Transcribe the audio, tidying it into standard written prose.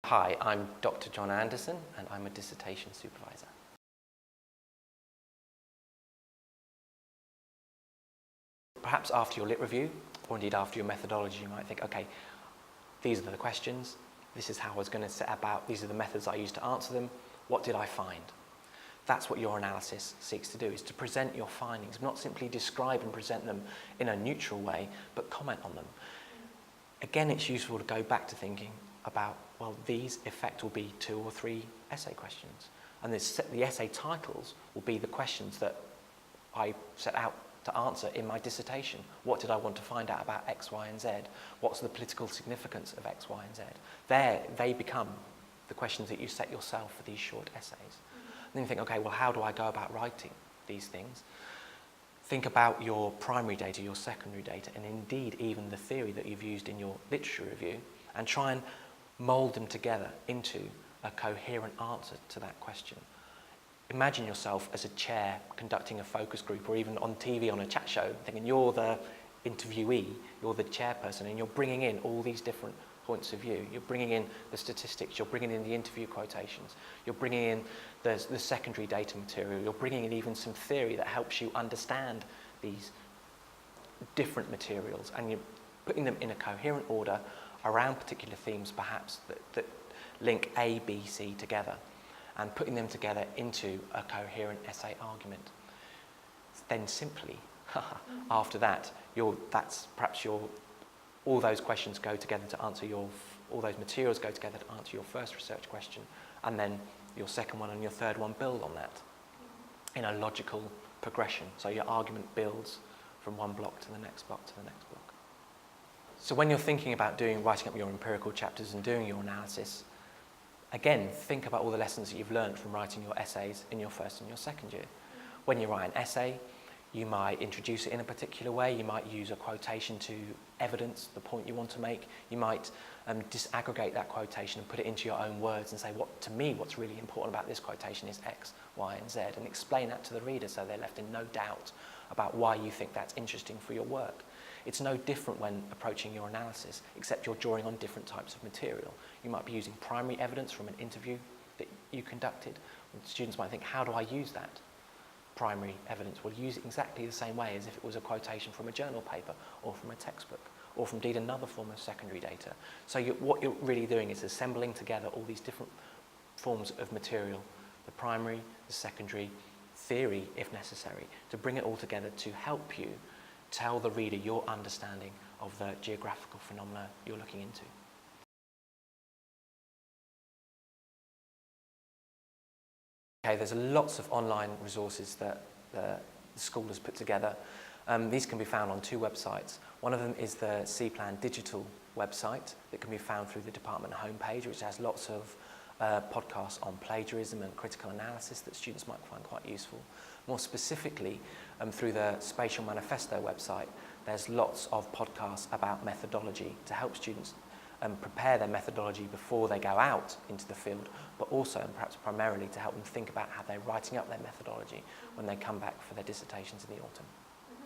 Hi, I'm Dr. John Anderson and I'm a dissertation supervisor. Perhaps after your lit review, or indeed after your methodology, you might think, okay, these are the questions, this is how I was going to set about, these are the methods I used to answer them, what did I find? That's what your analysis seeks to do, is to present your findings, not simply describe and present them in a neutral way, but comment on them. Again, it's useful to go back to thinking about, well, these in effect will be 2 or 3 essay questions. And the essay titles will be the questions that I set out to answer in my dissertation. What did I want to find out about X, Y, and Z? What's the political significance of X, Y, and Z? There, they become the questions that you set yourself for these short essays. And then you think, okay, well, how do I go about writing these things? Think about your primary data, your secondary data, and indeed even the theory that you've used in your literature review, and try and mould them together into a coherent answer to that question. Imagine yourself as a chair conducting a focus group, or even on TV on a chat show, thinking you're the interviewee, you're the chairperson, and you're bringing in all these different points of view. You're bringing in the statistics, you're bringing in the interview quotations, you're bringing in the secondary data material, you're bringing in even some theory that helps you understand these different materials, and you're putting them in a coherent order around particular themes perhaps that link A, B, C together, and putting them together into a coherent essay argument. Then simply, after that, all those questions go together to answer all those materials go together to answer your first research question, and then your second one and your third one build on that in a logical progression. So your argument builds from one block to the next block to the next block. So when you're thinking about writing up your empirical chapters and doing your analysis, again, think about all the lessons that you've learned from writing your essays in your first and your second year. When you write an essay, you might introduce it in a particular way. You might use a quotation to evidence the point you want to make. You might disaggregate that quotation and put it into your own words and say, to me, what's really important about this quotation is X, Y, and Z, and explain that to the reader so they're left in no doubt about why you think that's interesting for your work. It's no different when approaching your analysis, except you're drawing on different types of material. You might be using primary evidence from an interview that you conducted. Students might think, how do I use that primary evidence? Well, use it exactly the same way as if it was a quotation from a journal paper or from a textbook or from indeed another form of secondary data. So what you're really doing is assembling together all these different forms of material, the primary, the secondary, theory if necessary, to bring it all together to help you tell the reader your understanding of the geographical phenomena you're looking into. Okay, there's lots of online resources that the school has put together. These can be found on 2 websites. One of them is the CPlan digital website that can be found through the department homepage, which has lots of podcasts on plagiarism and critical analysis that students might find quite useful. More specifically, through the Spatial Manifesto website, there's lots of podcasts about methodology to help students prepare their methodology before they go out into the field, but also, and perhaps primarily, to help them think about how they're writing up their methodology when they come back for their dissertations in the autumn.